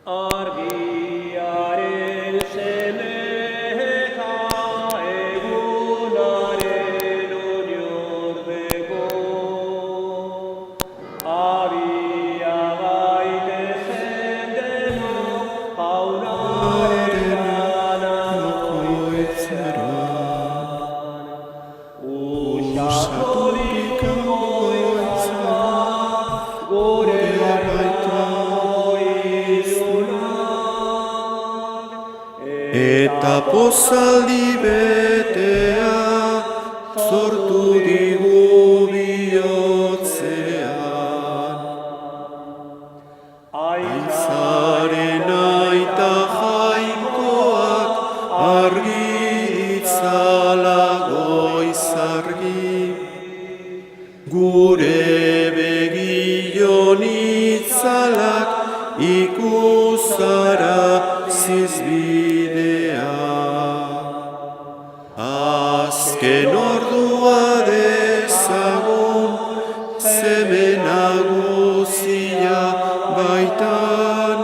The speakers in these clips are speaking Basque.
Argiaren seme eta egunaren oinordeko, abia gaitezen denok jaunaren lanak usaturik goizak gure eta pozaldi betea sortu digu bihotzean. Aizaren aita jainkoak argi itzala goizargi, gure begion itzalak ikusara zizbidea. Azken ordua dezagun, seme nagusia baitan,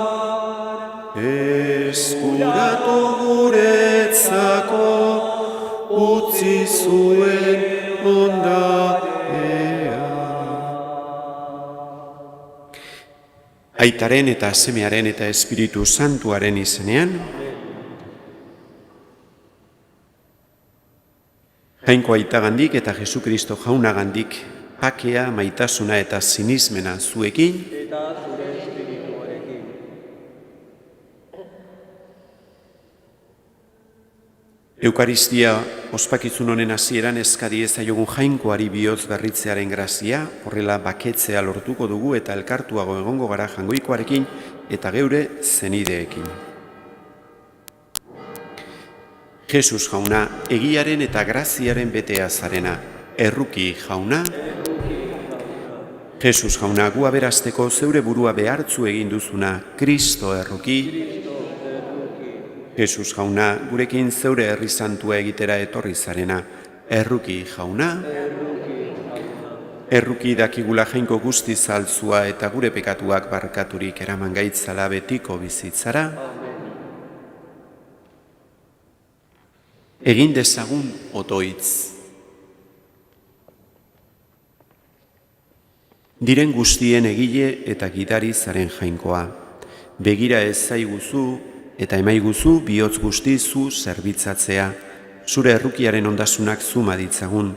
eskuratu guretzako utzi zuen ondarea. Aitaren eta semearen eta Espiritu Santuaren izenean, Jainko aitagandik eta Jesukristo jaunagandik pakea, maitasuna eta sinismena zuekin, eta zure espirituarekin. Eukaristia ospakizun honen hasieran eskadi ezaiogun jainkoari bihotz berritzearen grazia, horrela baketzea lortuko dugu eta elkartuago egongo gara jangoikoarekin eta geure zenideekin. Jesus jauna, egiaren eta graziaren betea zarena, erruki jauna. Jesus jauna, gu aberasteko zeure burua behartzu egin duzuna, Kristo erruki. Jesus jauna, gurekin zeure herri santua egitera etorri zarena, erruki jauna. Erruki dakigula jainko guzti zaltzua eta gure pekatuak barkaturik eraman gaitzala betiko bizitzara. Egin dezagun otoitz. Diren guztien egile eta gidari zaren jainkoa. Begira ez zaiguzu eta emaiguzu bihotz guzti zu zerbitzatzea. Zure errukiaren ondasunak zuma ditzagun.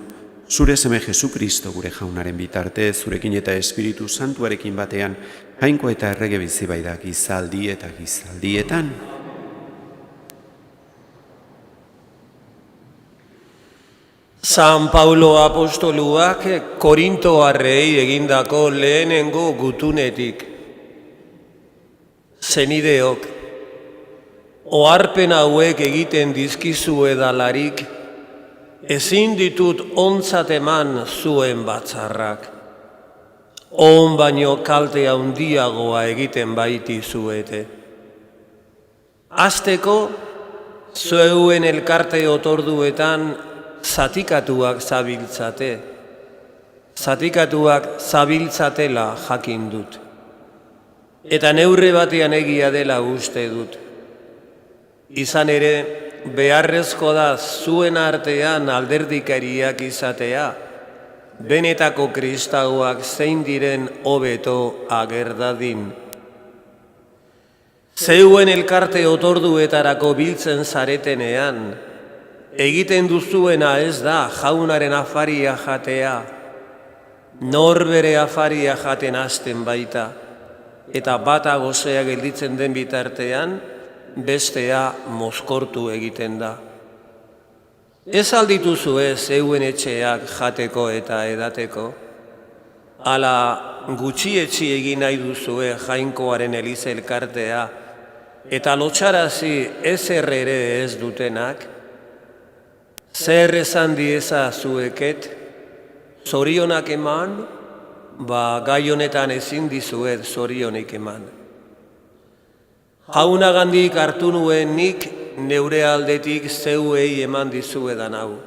Zure seme Jesukristo gure jaunaren bitarte, zurekin eta Espiritu Santuarekin batean, jainko eta errege bizi baida gizaldi eta gizaldietan. San Paulo apostoluak Korintoarrei egindako lehenengo gutunetik. Zenideok, oharpen hauek egiten dizkizu edalarik, ezin ditut ontzat eman zuen batzarrak. On baino kalte handiagoa egiten baiti zuete. Hasteko, zeuen elkarte otorduetan zatikatuak zabiltzate. Zatikatuak zabiltzatela jakin dut. Eta neurre batean egia dela uste dut. Izan ere, beharrezko da zuen artean alderdikariak izatea, benetako kristauak zein diren hobeto agerdadin. Zeuen elkarte otorduetarako biltzen zaretenean, egiten duzuena ez da jaunaren afaria jatea, norbere afaria jaten hasten baita, eta bata gozea gelditzen den bitartean, bestea mozkortu egiten da. Ez aldituzu zeuen etxeak jateko eta edateko, ala gutxietxi egin nahi duzue jainkoaren eliza elkartea, eta lotxarazi ezer ere ez dutenak, zer esan dieza zueket, zorionak eman, gai honetan ezin dizuet zorionik eman. Jaunagandik hartu nuen nik neure aldetik zeuei eman dizuedan hau.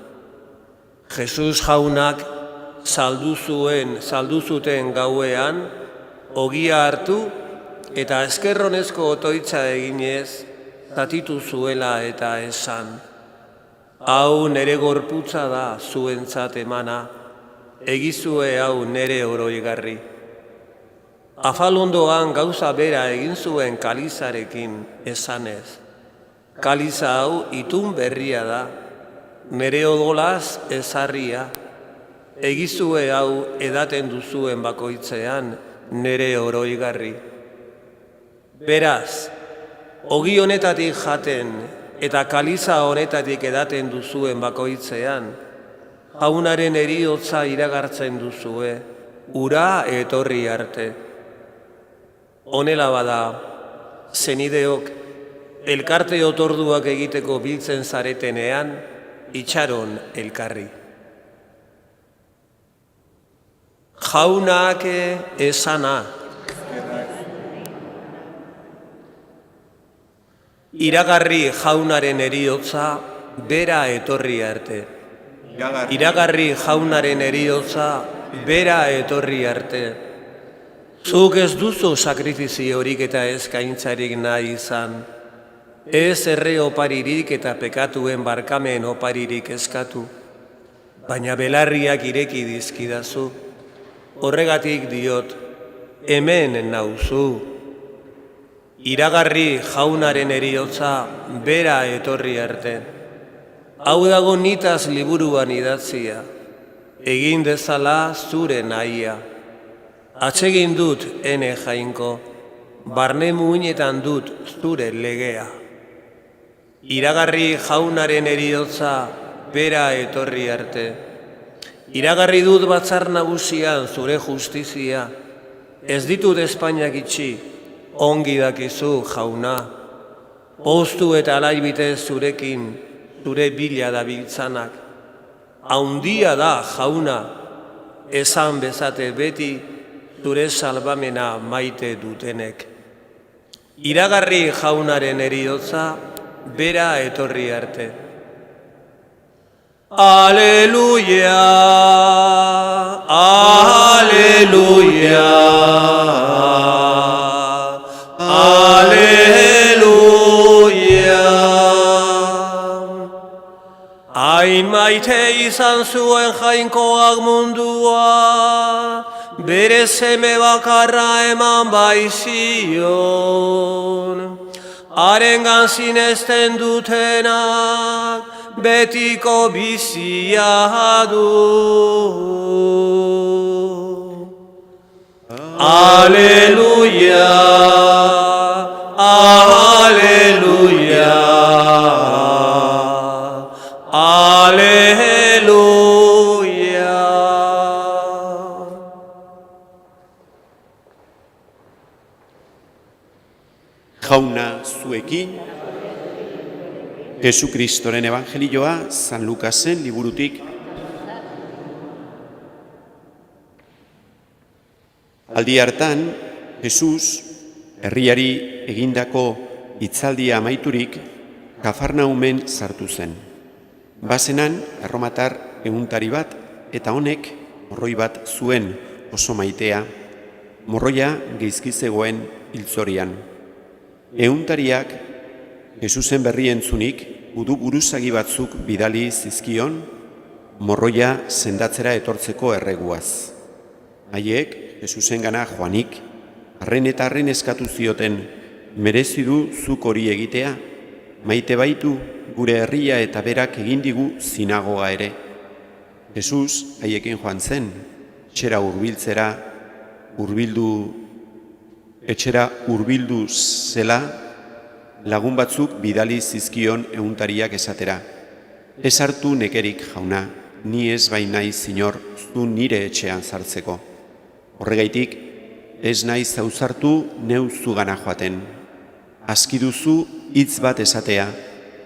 Jesus jaunak saldu zuten gauean, ogia hartu eta eskerronezko otoitza eginez, zatitu zuela eta esan, hau nere gorputza da zuentzat emana, egizue hau nere oroigarri. Afalondoan gauza bera egin zuen kalizarekin esanez, kaliza hau itun berria da, nere odolaz ezarria, egizue hau edaten duzuen bakoitzean nere oroigarri. Beraz, ogi honetatik jaten eta kaliza honetatik edaten duzuen bakoitzean, jaunaren heriotza iragartzen duzue, ura etorri arte. Honela bada, zenideok, elkarte otorduak egiteko biltzen zaretenean, itxaron elkarri. Jaunak esana. Iragarri jaunaren heriotza bera etorri arte. Iragarri jaunaren heriotza bera etorri arte. Zuk ez duzu sakrifiziorik eta eskaintzarik nahi izan. Ez erre oparirik eta pekatuen barkamen oparirik eskatu. Baina belarriak ireki dizkidazu. Horregatik diot, hemen nauzu. Iragarri jaunaren heriotza bera etorri arte. Hau dago nitaz liburuan idatzia, egin dezala zure nahia. Atsegin dut ene jainko, barne muinetan dut zure legea. Iragarri jaunaren heriotza bera etorri arte. Iragarri dut batzar nagusian zure justizia, ez ditut Espainiak itxi, ongi dakizu jauna. Poztu eta alaibite zurekin, zure bila dabiltzanak. Haundia da jauna, esan bezate beti, zure salbamena maite dutenek. Iragarri jaunaren heriotza bera etorri arte. Aleluia, aleluia, aleluia. Hain maite izan zuen jainkoak mundua, bere seme bakarra eman baizion. Harengan sinesten dutenak betiko bizia du. Aleluia, aleluia, aleluia. Jauna zuekin, Jesukristoren evangelioa San Lukasen liburutik. Aldi hartan, Jesus, herriari egindako hitzaldia amaiturik, Kafarnaumen sartu zen. Bazenan, erromatar eguntari bat, eta honek morroi bat zuen oso maitea, morroia geizki zegoen hiltzorian. Eguntariak, Jesusen berri entzunik, buruzagi batzuk bidali zizkion, morroia sendatzera etortzeko erreguaz. Haiek, Jesusen gana joanik, arren eta arren eskatu zioten, merezi du zuk hori egitea, maite baitu gure herria eta berak egin digu zinagoga ere. Jesus haiekin joan zen, etxera hurbildu zela, lagun batzuk bidali zizkion eguntariak esatera. Ez hartu nekerik jauna, ni ez bainaiz Señor, zu nire etxean sartzeko. Horregaitik, ez naiz zauzartu neu zugana joaten. Aski duzu hitz bat esatea,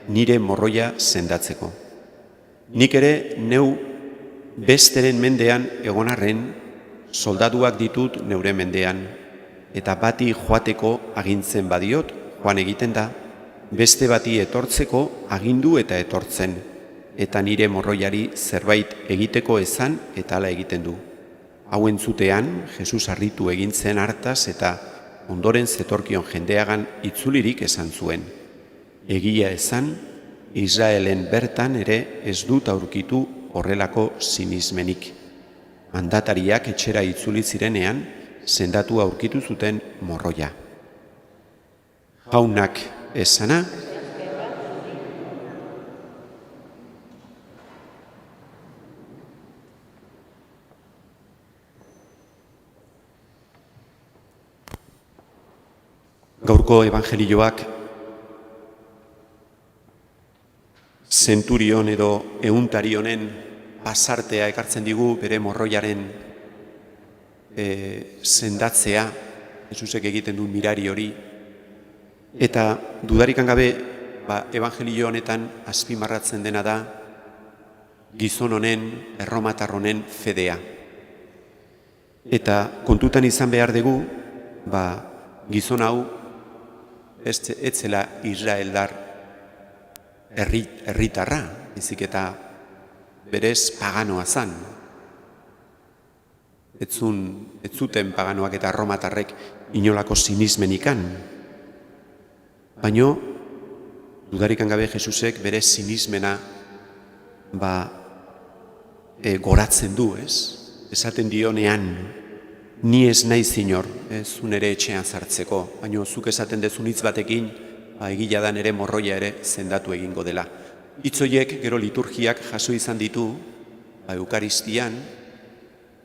nire morroia sendatzeko. Nik ere neu besteren mendean egonarren, soldaduak ditut neure mendean, eta bati joateko agintzen badiot, joan egiten da, beste bati etortzeko agindu eta etortzen, eta nire morroiari zerbait egiteko esan eta hala egiten du. Hau entzutean, Jesus harritu egin zen hartaz eta ondoren zetorkion jendeagan itzulirik esan zuen. Egia esan, Israelen bertan ere ez dut aurkitu horrelako sinismenik. Mandatariak etxera itzuli zirenean, sendatu aurkitu zuten morroia. Jaunak esana, gaurko evangelioak zenturion edo ehuntari honen pasartea ekartzen digu bere morroiaren sendatzea, Jesusek egiten duen mirari hori. Eta dudarikan gabe, evangelio honetan azpimarratzen dena da gizon honen, erromatar honen fedea. Eta kontutan izan behar dugu, gizon hau ez zela israeldar herritarra, ezik eta berez paganoa zan. Ez zuten paganoak eta erromatarrek inolako sinismenikan. Baina, dudarikan gabe Jesusek bere sinismena goratzen du, ez? Esaten dionean, ni ez naiz inor, zu nere etxean sartzeko, baina zuk esaten dezun hitz batekin, egia da nere morroia ere zendatu egingo dela. Hitz horiek gero liturgiak jaso izan ditu, Eukaristian,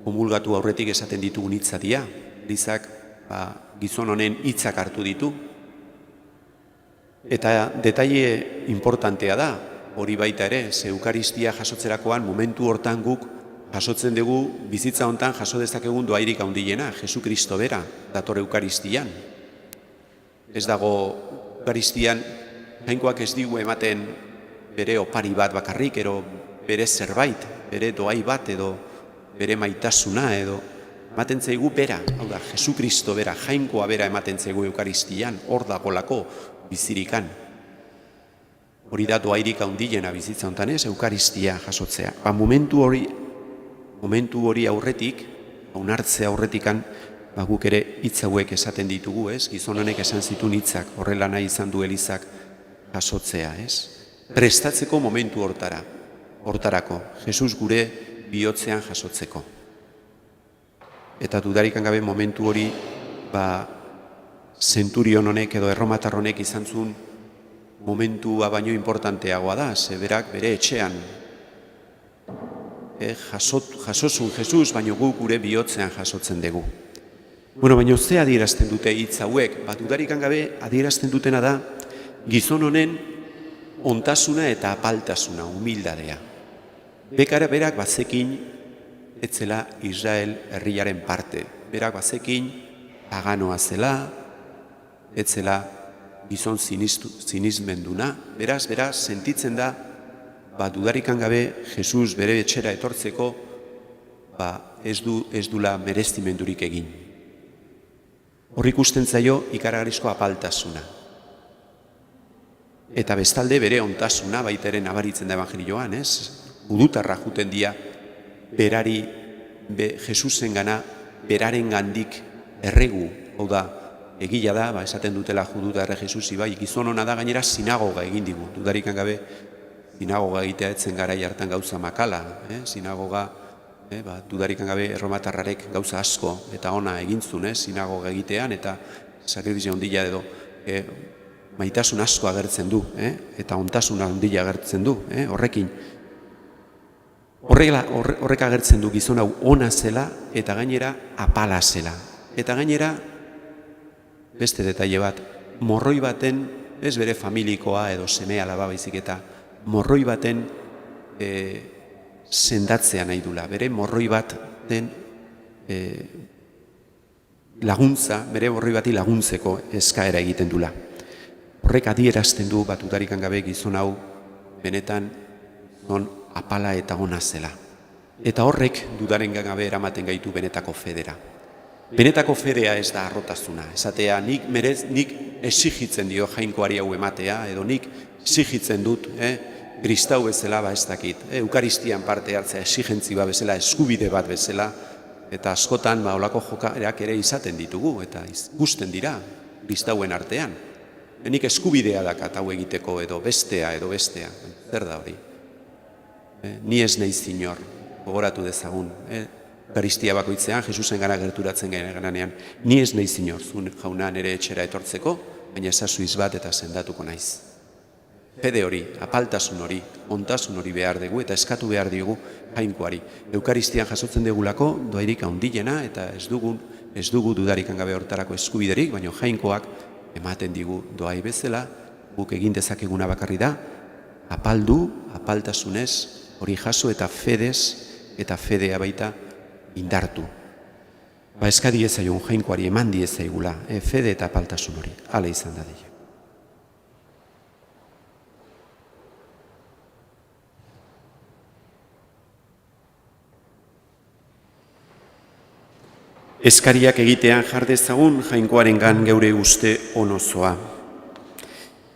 komulgatu aurretik esaten ditugun hitza dira. Elizak gizon honen hitzak hartu ditu. Eta detaile importantea da, hori baita ere, ze Eukaristia jasotzerakoan momentu hortan guk jasotzen dugu bizitza hontan jaso dezakegun doairik handiena, Jesu Kristo bera, dator Eukaristian. Ez dago Eukaristian, jainkoak ez digu ematen bere opari bat bakarrik, ero bere zerbait, bere doai bat edo bere maitasuna edo ematen zaigu bera, hau da, Jesu Kristo bera, jainkoa bera ematen zaigu Eukaristian, hor dagolako bizirikan. Hori da doairik handiena bizitza hontan ez, Eukaristia jasotzea. Momentu hori aurretik, onartzea aurretikan, guk ere hitz hauek esaten ditugu, ez? Gizon honek esan zituen hitzak, horrela nahi izan du Elizak jasotzea, ez? Prestatzeko momentu hortarako, Jesus gure bihotzean jasotzeko. Eta dudarikan gabe momentu hori, zenturion honek edo erromatar honek izan zuen momentua baino importanteagoa da, zeberak bere etxean jasotzun Jesus, baino guk gure bihotzean jasotzen dugu. Baina ze adierazten dute hitz hauek? Dudarikan gabe adierazten dutena da gizon honen ontasuna eta apaltasuna, humildadea. Berak bazekin etzela Israel herriaren parte. Berak bazekin paganoa zela, etzela gizon sinismenduna. Beraz, sentitzen da, dudarikan gabe Jesus bere etxera etortzeko ez dula mereztimendurik egin. Hor ikusten zaio ikaragarrizko apaltasuna. Eta bestalde bere ontasuna baita ere nabaritzen da evangelioan, ez? Judutarra juten dia berari, Jesusen gana, beraren gandik erregu, hau da, egia da, esaten dutela judutarra Jesusi, gizon hona da gainera sinagoga egin digu, dudarikan gabe sinagoga egitea etzen garai hartan gauza makala, sinagoga, dudarikan gabe erromatarrarek gauza asko eta ona egintzun, sinagoga egitean eta sakrifizio ondila edo maitasun asko agertzen du, eta ontasuna ondila agertzen du, horrekin. Horrek agertzen du gizon hau ona zela eta gainera apala zela. Eta gainera, beste detaile bat, morroi baten, ez bere familikoa edo seme alaba baizik eta morroi baten sendatzea nahi dula. Bere morroi bat den laguntza, bere morroi bati laguntzeko eskaera egiten dula. Horrek adierazten du dudarikan gabe gizon hau benetan apala eta ona zela. Eta horrek dudaren gabe eramaten gaitu benetako federa. Benetako fedea ez da arrotasuna. Esatea, nik exigitzen dio jainkoari hau ematea, edo nik exigitzen dut, kristau bezala ez dakit. Eukaristian parte hartzea exigentzi bat bezala, eskubide bat bezala, Eta askotan olako jokaerak ere izaten ditugu, eta ikusten dira, kristauen artean. Nik eskubidea dakat hau egiteko edo bestea. Zer da hori? Ni ez naiz inor, gogoratu dezagun. Eukaristia bakoitzean, Jesusen gara gerturatzen garanean, ni ez naiz inor, zuen jauna nire etxera etortzeko, baina ezazuiz bat eta sendatuko naiz. Fede hori, apaltasun hori, ontasun hori behar dugu eta eskatu behar diogu jainkoari. Eukaristian jasotzen degulako doairik handiena eta ez dugu dudarik gabe hortarako eskubiderik, baina jainkoak ematen digu doai bezala, guk egin dezakeguna bakarri da, apaltasunez hori jaso eta fedez eta fedea baita indartu. Eska diezaion jainkoari eman diezaigula, fede eta apaltasun hori, hala izan da dira. Eskariak egitean jardezagun jainkoarengan geure uste onozoa.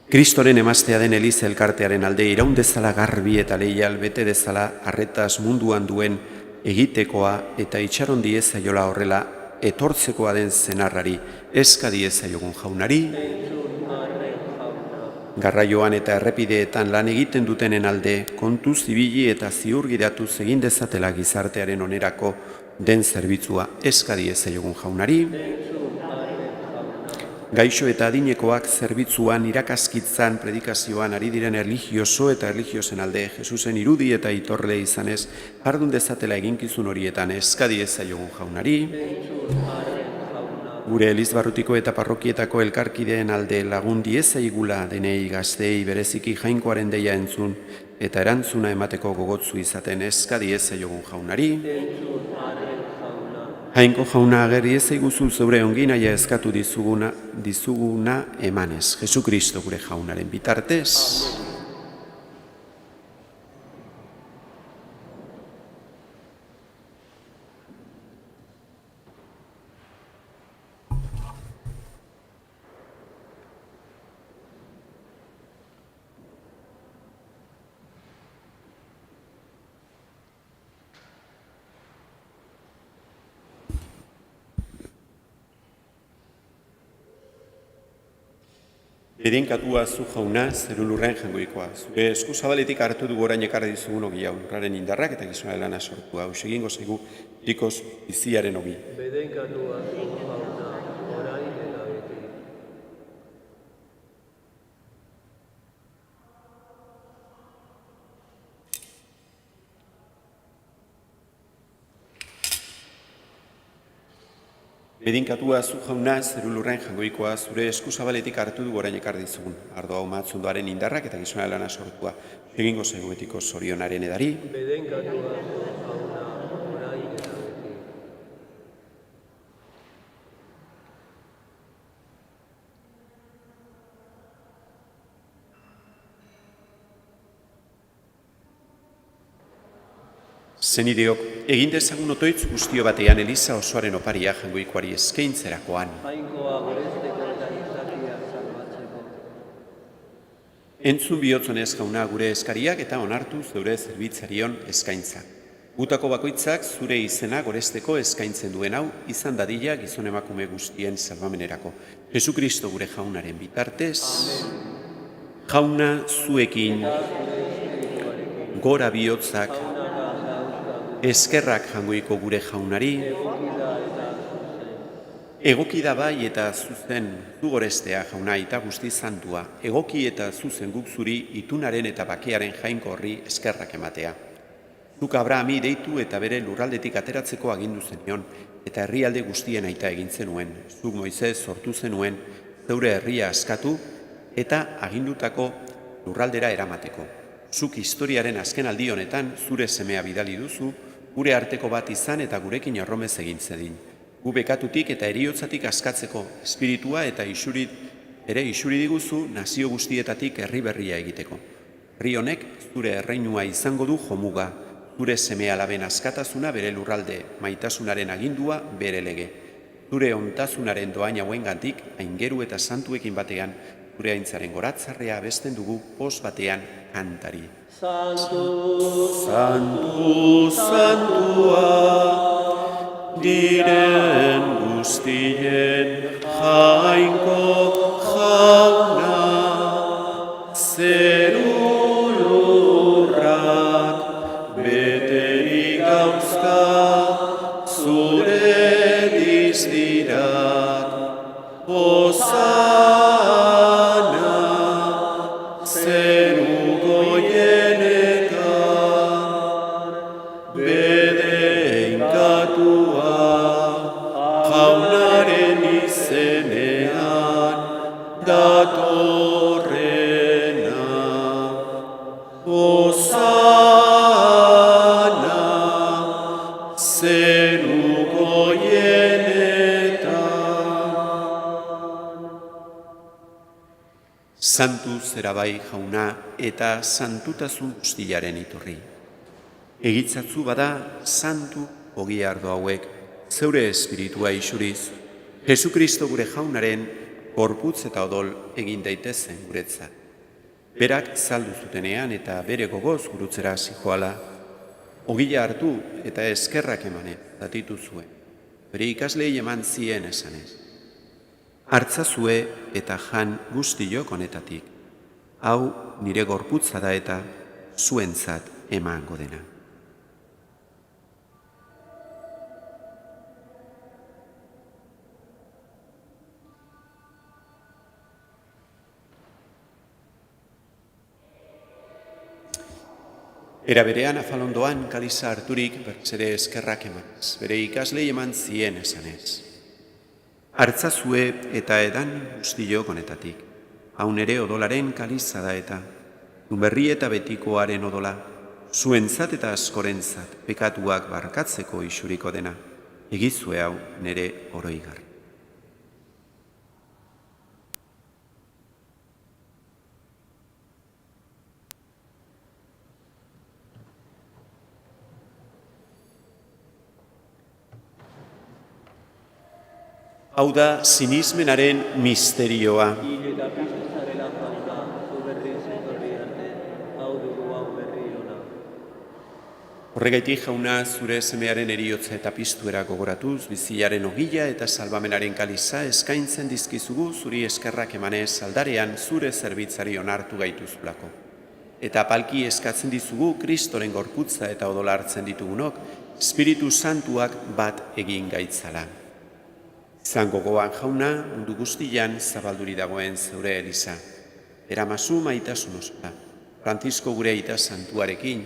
Kristoren emaztea den Eliza elkartearen alde iraun dezala garbi eta leial bete dezala arretaz munduan duen egitekoa eta itxaron diezaiola horrela etortzekoa den zenarrari eska diezaiogun jaunari. Garraioan eta errepideetan lan egiten dutenen alde kontu zibili eta ziurgiratuz egin dezatela gizartearen onerako den zerbitzua eska diezaiogun jaunari. Gaixo eta adinekoak zerbitzuan irakaskitzan predikazioan ari diren erlijioso eta erlijiosen alde Jesusen irudi eta itorle izanez jardun dezatela eginkizun horietan eska diezaiogun jaunari. Gure Elizbarrutiko eta parrokietako elkarkideen alde lagun diezaigula denei gaztei bereziki jainkoaren deia entzun eta erantzuna emateko gogotzu izaten eska diezaiogun jaunari. Jainko jauna agerri ezaiguzu zeure onginaia eskatu dizuguna emanez. Jesukristo gure jaunaren bitartez. Bedinkatua zu jauna, zeru lurren jangoikoa. Zure esku zabaletik hartu dugu orain ekarri dizugun ogi hau, lurraren indarrak eta gizonaren lana sortua. Hau egingo zaigu ikoz biziaren ogi. Bedinkatua zu jauna, orain eta beti. Bedinkatua zu jauna, zeru lurren jangoikoa, zure esku zabaletik hartu dugu orain ekarri dizugun. Ardo hau matzundoaren indarrak eta gizonaren lana sortua. Egingo zaigu betiko zorionaren edari. Bedinkatua zu jauna, orain eta beti. Zenideok, egin dezagun otoitz guztio batean Eliza osoaren oparia jangoikoari eskaintzerakoan. Jainkoa gorezteko eta izakia salbatzeko. Entzun bihotzonez jauna gure eskariak eta onartu zeure zerbitzarion eskaintza. Gutako bakoitzak zure izena goresteko eskaintzen duen hau izan dadila gizon emakume guztien salbamenerako. Jesukristo gure jaunaren bitartez. Jauna zuekin gora bihotzak eskerrak jangoiko gure jaunari. Egoki da bai eta zuzen zu gorestea jauna eta guzti zantua. Egoki eta zuzen guk zuri itunaren eta bakearen jainko horri eskerrak ematea. Zuk Abrahami deitu eta bere lurraldetik ateratzeko agindu zenion, eta herrialde guztien aita egin zenuen. Zuk Moisez sortu zenuen, zeure herria askatu eta agindutako lurraldera eramateko. Zuk historiaren azken aldi honetan zure semea bidali duzu, gure arteko bat izan eta gurekin erromez egin zedin. Gu bekatutik eta eriotzatik askatzeko espiritua eta ere isuri diguzu nazio guztietatik herri berria egiteko. Herri honek zure erreinua izango du jomuga, zure seme alaben askatasuna bere lurralde, maitasunaren agindua bere lege. Zure ontasunaren doain hauengandik aingeru eta santuekin batean, zure aintzaren goratzarrea abesten dugu pos batean kantari. Santu, Santu, santua, diren guztien jainko jauna, zeru lurrak beterik gauzka, zure dizdirak, Hosana, zeru goienetan, bedeinkatua, jaunaren izenean, datorrena. Hosana, zeru goienetan. Santu zera bai jauna eta santutasun guztiaren iturri. Egitzatzu bada santu ogi ardo hauek zeure espiritua isuriz, Jesukristo gure jaunaren gorputz eta odol egin daitezen guretzat. Berak saldu zutenean eta bere gogoz gurutzera zijoala, ogila hartu eta eskerrak emane zatitu zuen. Bere ikaslei eman zien esanez. Hartzazue eta jan guztiok honetatik. Hau nire gorputza da eta zuentzat emango dena. Era berean afalondoan kaliza harturik berriz ere eskerrak emanez, bere ikaslei eman zien esanez. Hartzazue eta edan guztiok honetatik. Hau nere odolaren kaliza da eta, berri eta betikoaren odola, zuentzat eta askorentzat pekatuak barkatzeko isuriko dena, egizue hau nere oroigarri. Hau da sinismenaren misterioa. Horregaitik jauna zure semearen eriotza eta piztuera gogoratuz, bizilaren ogila eta salbamenaren kaliza eskaintzen dizkizugu zuri eskerrak emanez aldarean zure zerbitzari onartu gaituzulako. Eta apalki eskatzen dizugu Kristoren gorputza eta odola hartzen ditugunok, Espiritu Santuak bat egin gaitzala. Izan gogoan jauna, mundu guztian zabalduri dagoen zeure eliza. Eramazu maitasun osoa, Francisco gure aita santuarekin,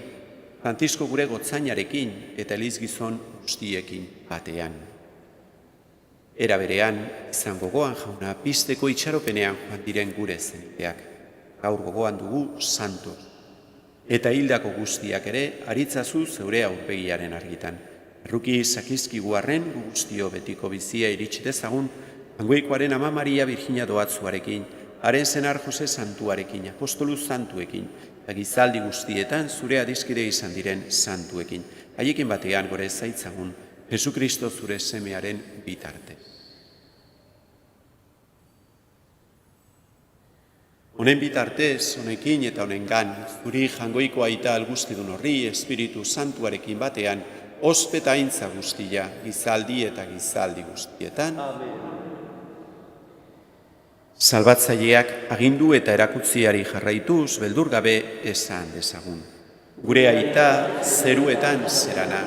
Francisco gure gotzainarekin eta elizgizon guztiekin batean. Era berean, izan gogoan jauna, pizteko itxaropenean joan diren gure zeniteak. Gaur gogoan dugu santos. Eta hildako guztiak ere, aritzazu zeure aurpegiaren argitan. Erruki sakizkigu arren, guztio betiko bizia iritsi dezagun, Angoikoaren Ama Maria Virginia doatzuarekin, haren senar Jose santuarekin, apostolu santuekin, eta gizaldi guztietan zure adiskide izan diren santuekin. Haiekin batean gore zaitzagun, Jesukristo zure semearen bitarte. Honen bitartez, honekin eta honengan, zuri jangoiko aita algustidun horri, Espiritu Santuarekin batean, ospeta aintza guztia, gizaldi eta gizaldi guztietan. Salbatzaileak agindu eta erakutziari jarraituz, beldur gabe esan dezagun. Gure aita zeruetan zerana,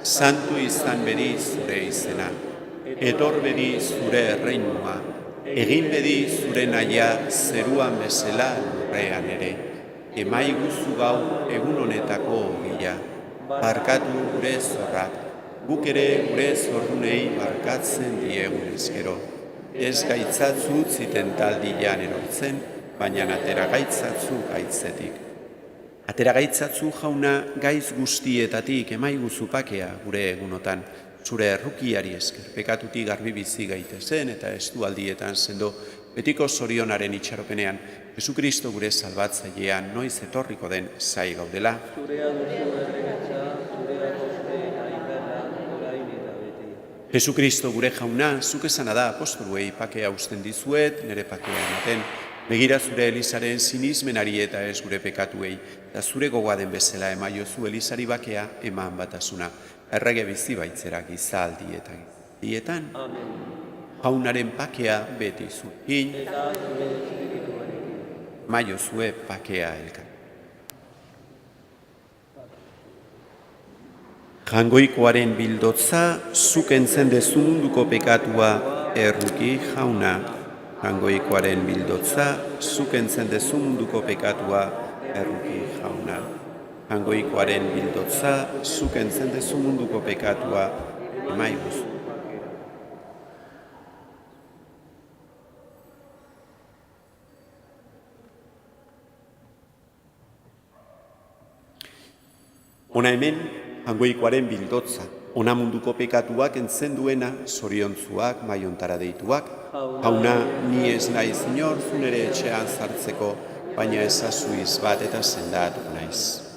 santu izan bedi zure izena, etor bedi zure erreinua, egin bedi zure naia zeruan bezala lurrean ere, emaiguzu gau egun honetako ogila. Barkatu gure zorrak, guk ere gure zordunei barkatzen diegun ezkero. Ez gaitzatzu ziten taldian erortzen, baina atera gaitzatzu gaitzetik. Atera gaitzatzu jauna gaiz guztietatik emaiguzu pakea gure egunotan, zure errukiari esker, pekatutik garbi bizi gaitezen eta estualdietan sendo betiko zorionaren itxaropenean, Jesukristo gure salbatzailean noiz etorriko den zai gaudela. Jesukristo gure jauna, zuk esana da apostoluei pakea usten dizuet, nire pakea ematen, Begira zure Elisaren sinismenari eta ez gure pekatuei, eta zure gogoa den bezala emaiozu Elisari bakea eman batasuna, errege bizi baitzera gizaldi eta gizaldietan. Jaunaren pakea beti zuekin, emaiozue pakea elkan. Jangoikoaren bildotza, zuk entzen dezu munduko pekatua erruki jauna. Jangoikoaren bildotza, zuk entzen dezu munduko pekatua erruki jauna. Jangoikoaren bildotza, zuk entzen dezu munduko pekatua emaiozue. Ona hemen, jangoikoaren bildotza, ona munduko pekatuak entzen duena, zoriontzuak, maiontara deituak, jauna, ni ez naiz inor zunere etxean sartzeko, baina ezazuiz bat eta sendatu naiz.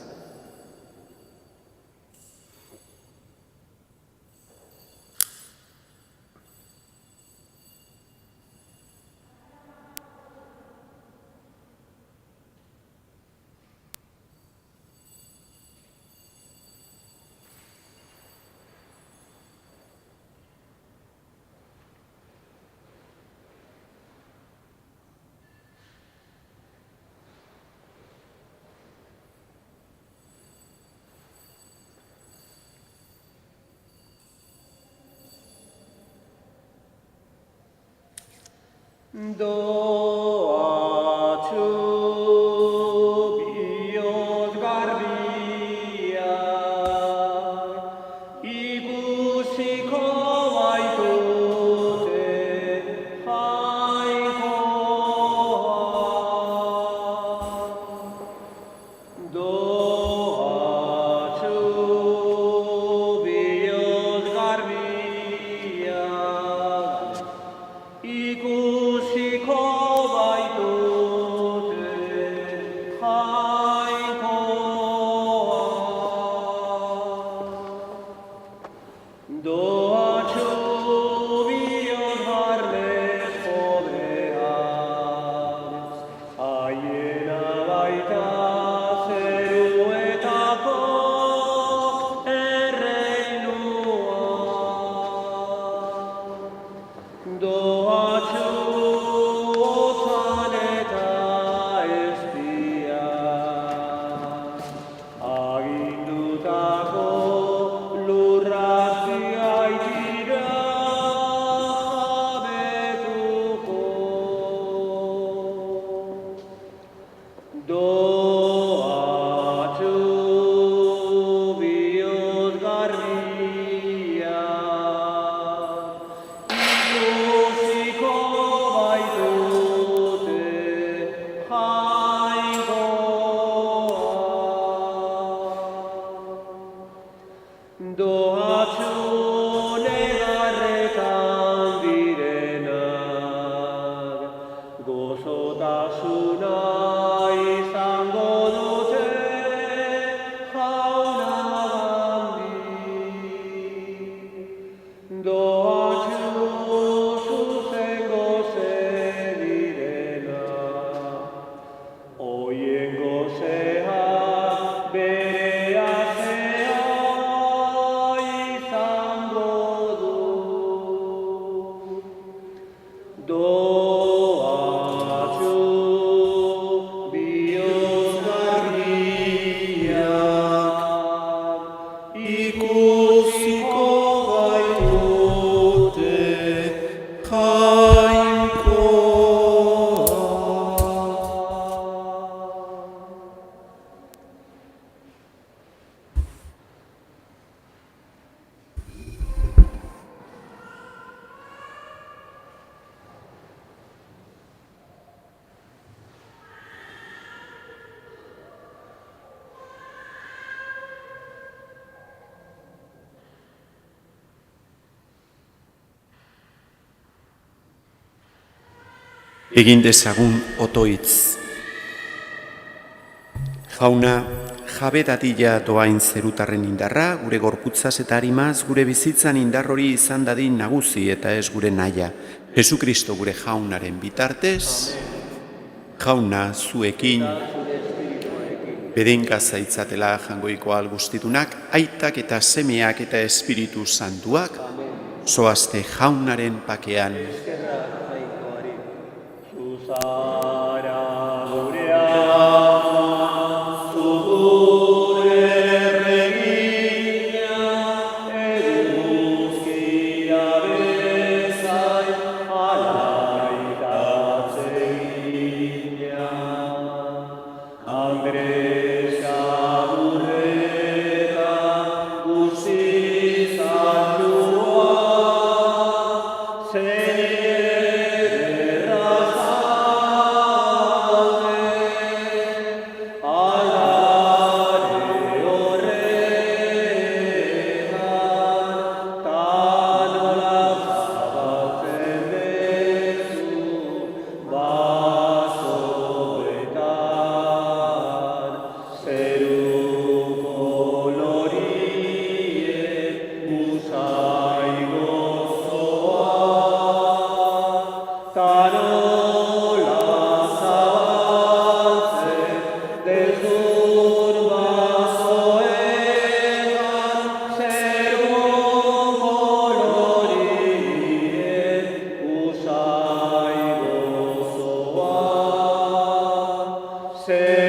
Egin dezagun otoitz. Jauna, jabetatila doain zerutarren indarra, gure gorputzaz eta harimaz, gure bizitzan indar hori izan dadin nagusi eta ez gure naia. Jesukristo gure jaunaren bitartez. Jauna zuekin, bedenka zaitzatela jangoiko algustitunak, aitak eta semeak eta Espiritu Santuak, zoazte jaunaren pakean. Se